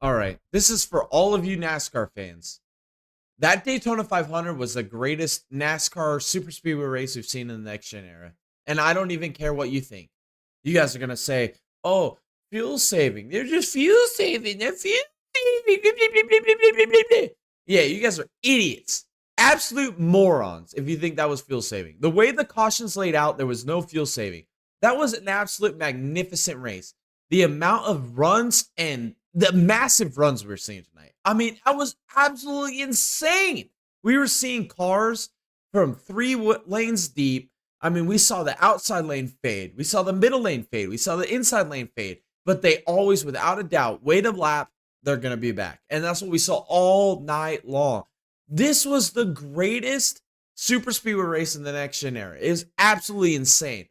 All right. This is for all of you NASCAR fans. That Daytona 500 was the greatest NASCAR super speedway race we've seen in the next gen era. And I don't even care what you think. You guys are going to say, oh, fuel saving. They're just fuel saving. They're fuel saving. Yeah, you guys are idiots. Absolute morons if you think that was fuel saving. The way the cautions laid out, there was no fuel saving. That was an absolute magnificent race. The amount of runs and the massive runs we were seeing tonight. I mean, that was absolutely insane. We were seeing cars from three lanes deep. I mean, we saw the outside lane fade. We saw the middle lane fade. We saw the inside lane fade. But they always, without a doubt, wait a lap, they're going to be back. And that's what we saw all night long. This was the greatest super speedway race in the next gen era. It was absolutely insane.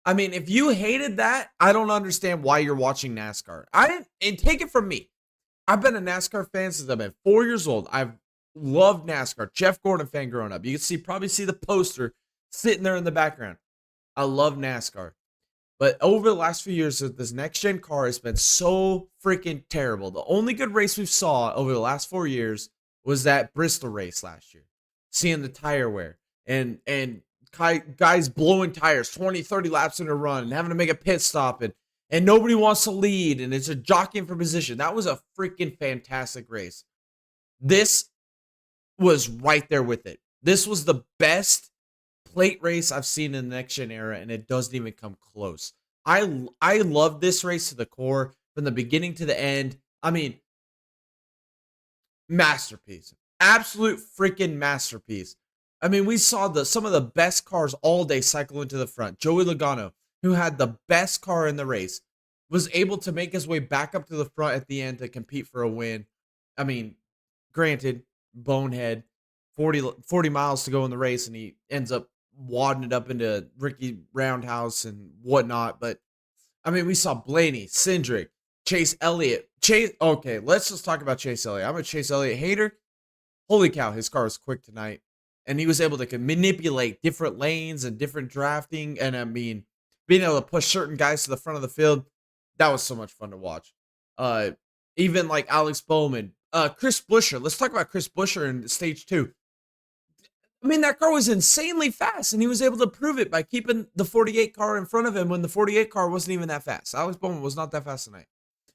I mean, if you hated that, I don't understand why you're watching NASCAR. And take it from me. I've been a NASCAR fan since I've been 4 years old. I've loved NASCAR. Jeff Gordon fan growing up. You can probably see the poster sitting there in the background. I love NASCAR. But over the last few years, this next gen car has been so freaking terrible. The only good race we saw over the last 4 years was that Bristol race last year. Seeing the tire wear and guys blowing tires 20, 30 laps in a run and having to make a pit stop and nobody wants to lead and it's a jockeying for position. That was a freaking fantastic race. This was right there with it. This was the best plate race I've seen in the next gen era, and it doesn't even come close. I love this race to the core from the beginning to the end. I mean, masterpiece. Absolute freaking masterpiece. I mean, we saw some of the best cars all day cycle into the front. Joey Logano, who had the best car in the race, was able to make his way back up to the front at the end to compete for a win. I mean, granted, bonehead, 40 miles to go in the race, and he ends up wadding it up into Ricky Roundhouse and whatnot. But, I mean, we saw Blaney, Cindric, Chase Elliott. Okay, let's just talk about Chase Elliott. I'm a Chase Elliott hater. Holy cow, his car was quick tonight. And he was able to manipulate different lanes and different drafting. And I mean, being able to push certain guys to the front of the field, that was so much fun to watch. Even like Alex Bowman, Chris Buescher. Let's talk about Chris Buescher in stage 2. I mean, that car was insanely fast, and he was able to prove it by keeping the 48 car in front of him when the 48 car wasn't even that fast. Alex Bowman was not that fast tonight.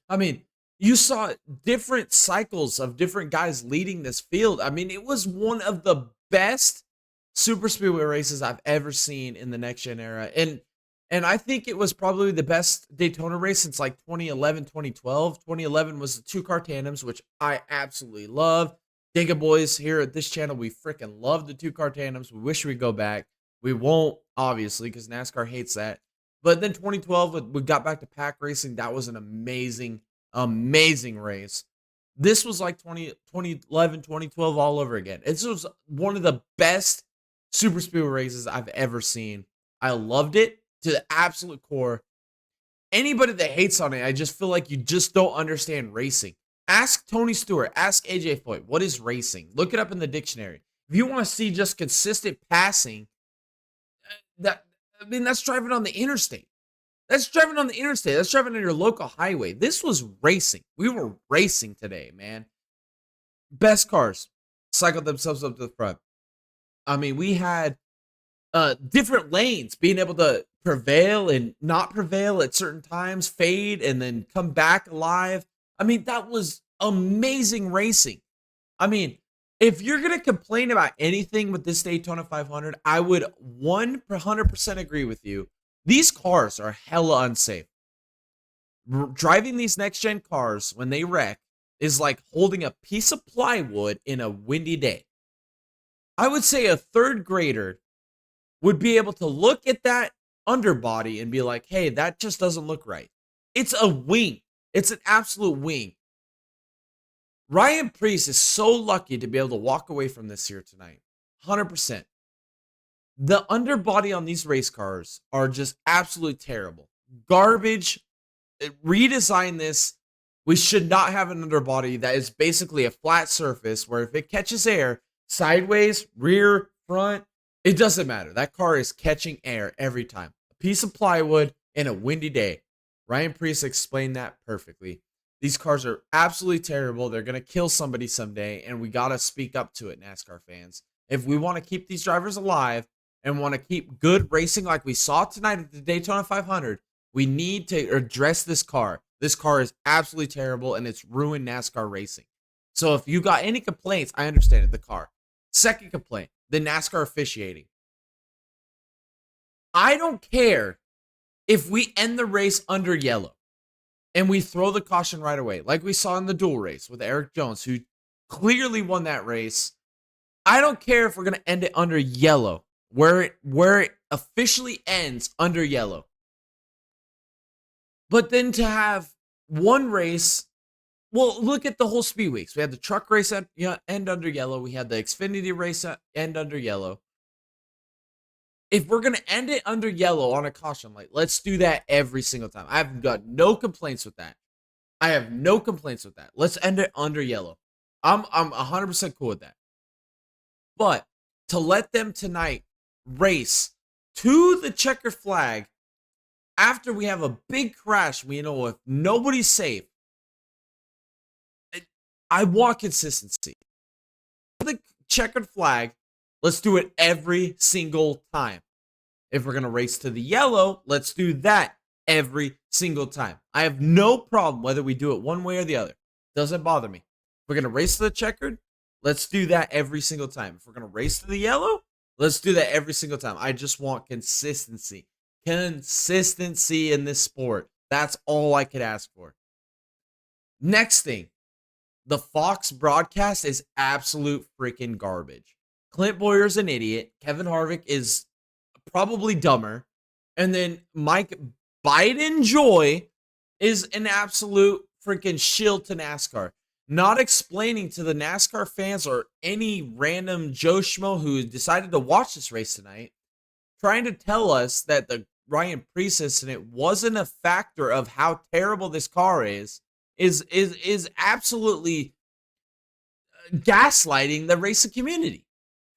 I mean, you saw different cycles of different guys leading this field. I mean, it was one of the best super speedway races I've ever seen in the next gen era. And I think it was probably the best Daytona race since like 2011, 2012. 2011 was the 2-car tandems, which I absolutely love. Dinga boys here at this channel, we freaking love the 2-car tandems. We wish we'd go back. We won't, obviously, because NASCAR hates that. But then 2012, we got back to pack racing. That was an amazing, amazing race. This was like 2011, 2012 all over again. This was one of the best super speedway races I've ever seen. I loved it to the absolute core. Anybody that hates on it, I just feel like you just don't understand racing. Ask Tony Stewart, ask AJ Foyt, what is racing? Look it up in the dictionary. If you want to see just consistent passing, that's driving on the interstate. That's driving on the interstate. That's driving on your local highway. This was racing. We were racing today, man. Best cars cycled themselves up to the front. I mean, we had different lanes being able to prevail and not prevail at certain times, fade, and then come back alive. I mean, that was amazing racing. I mean, if you're going to complain about anything with this Daytona 500, I would 100% agree with you. These cars are hella unsafe. Driving these next-gen cars when they wreck is like holding a piece of plywood in a windy day. I would say a third grader would be able to look at that underbody and be like, hey, that just doesn't look right. It's a wing. It's an absolute wing. Ryan Preece is so lucky to be able to walk away from this here tonight. 100%. The underbody on these race cars are just absolutely terrible. Garbage. Redesign this. We should not have an underbody that is basically a flat surface where if it catches air, sideways, rear, front, it doesn't matter. That car is catching air every time. A piece of plywood in a windy day. Ryan Preece explained that perfectly. These cars are absolutely terrible. They're going to kill somebody someday, and we got to speak up to it, NASCAR fans. If we want to keep these drivers alive and want to keep good racing like we saw tonight at the Daytona 500, we need to address this car. This car is absolutely terrible, and it's ruined NASCAR racing. So if you got any complaints, I understand it, the car. Second complaint, the NASCAR officiating. I don't care if we end the race under yellow and we throw the caution right away, like we saw in the duel race with Eric Jones, who clearly won that race. I don't care if we're going to end it under yellow, where it officially ends under yellow. But then to have one race, well, look at the whole Speed Weeks. We had the truck race end under yellow. We had the Xfinity race end under yellow. If we're going to end it under yellow on a caution light, let's do that every single time. I've got no complaints with that. I have no complaints with that. Let's end it under yellow. I'm 100% cool with that. But to let them tonight race to the checkered flag after we have a big crash, we know if nobody's safe, I want consistency. The checkered flag, let's do it every single time. If we're going to race to the yellow, let's do that every single time. I have no problem whether we do it one way or the other. Doesn't bother me. If we're going to race to the checkered, let's do that every single time. If we're going to race to the yellow, let's do that every single time. I just want consistency. Consistency in this sport. That's all I could ask for. Next thing, the Fox broadcast is absolute freaking garbage. Clint Boyer's an idiot. Kevin Harvick is probably dumber. And then Mike Biden Joy is an absolute freaking shill to NASCAR. Not explaining to the NASCAR fans or any random Joe Schmo who decided to watch this race tonight, trying to tell us that the Ryan Preece incident wasn't a factor of how terrible this car is absolutely gaslighting the racing community.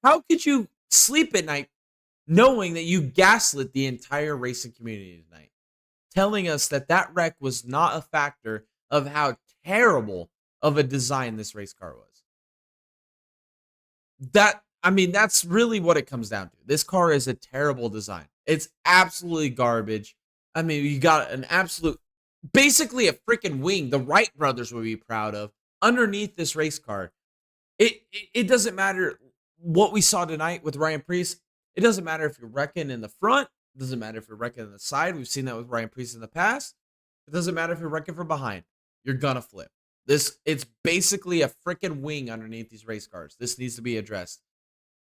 How could you sleep at night knowing that you gaslit the entire racing community tonight? Telling us that that wreck was not a factor of how terrible of a design this race car was. That's really what it comes down to. This car is a terrible design. It's absolutely garbage. I mean, you got an absolute, basically a freaking wing the Wright brothers would be proud of underneath this race car. It doesn't matter what we saw tonight with Ryan Preece. It doesn't matter if you're wrecking in the front. It doesn't matter if you're wrecking in the side. We've seen that with Ryan Preece in the past. It doesn't matter if you're wrecking from behind. You're gonna flip. It's basically a freaking wing underneath these race cars. This needs to be addressed.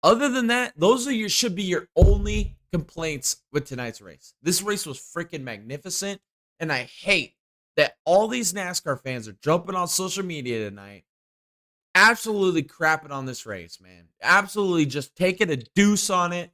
Other than that, those should be your only complaints with tonight's race. This race was freaking magnificent, and I hate that all these NASCAR fans are jumping on social media tonight, absolutely crapping on this race, man. Absolutely just taking a deuce on it,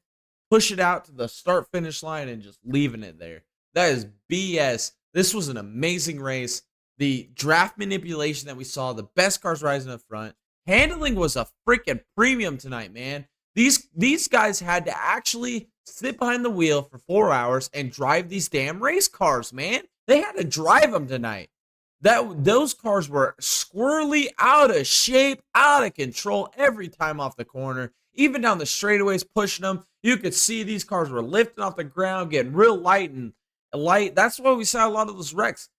push it out to the start-finish line, and just leaving it there. That is BS. This was an amazing race. The draft manipulation that we saw, the best cars rising up front. Handling was a freaking premium tonight, man. These guys had to actually sit behind the wheel for 4 hours and drive these damn race cars, man. They had to drive them tonight. Those cars were squirrely, out of shape, out of control every time off the corner. Even down the straightaways, pushing them. You could see these cars were lifting off the ground, getting real light and light. That's why we saw a lot of those wrecks.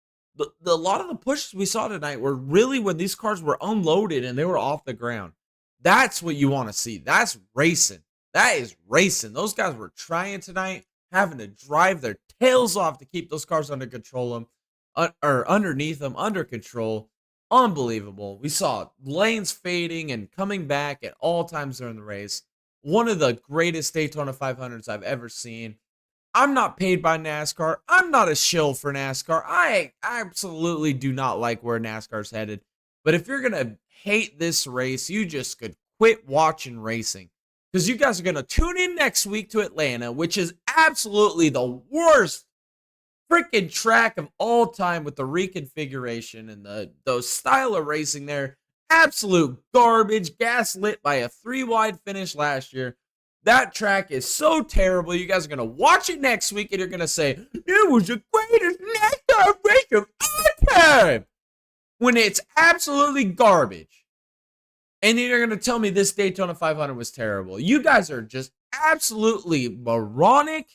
A lot of the pushes we saw tonight were really when these cars were unloaded and they were off the ground. That's what you want to see. That's racing. That is racing. Those guys were trying tonight, having to drive their tails off to keep those cars under control, or underneath them, under control. Unbelievable. We saw lanes fading and coming back at all times during the race. One of the greatest Daytona 500s I've ever seen. I'm not paid by NASCAR. I'm not a shill for NASCAR. I absolutely do not like where NASCAR's headed. But if you're going to hate this race, you just could quit watching racing. Because you guys are going to tune in next week to Atlanta, which is absolutely the worst freaking track of all time with the reconfiguration and those style of racing there. Absolute garbage, gaslit by a 3-wide finish last year. That track is so terrible. You guys are going to watch it next week and you're going to say, it was the greatest NASCAR race of all time. when it's absolutely garbage. And then you're going to tell me this Daytona 500 was terrible. You guys are just absolutely moronic,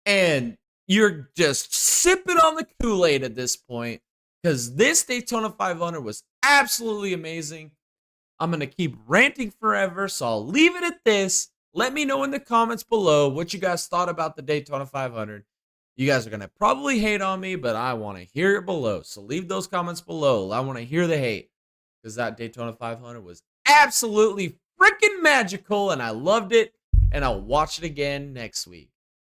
and you're just sipping on the Kool-Aid at this point, because this Daytona 500 was absolutely amazing. I'm going to keep ranting forever, so I'll leave it at this. Let me know in the comments below what you guys thought about the Daytona 500. You guys are going to probably hate on me, but I want to hear it below. So leave those comments below. I want to hear the hate, because that Daytona 500 was absolutely freaking magical, and I loved it, and I'll watch it again next week.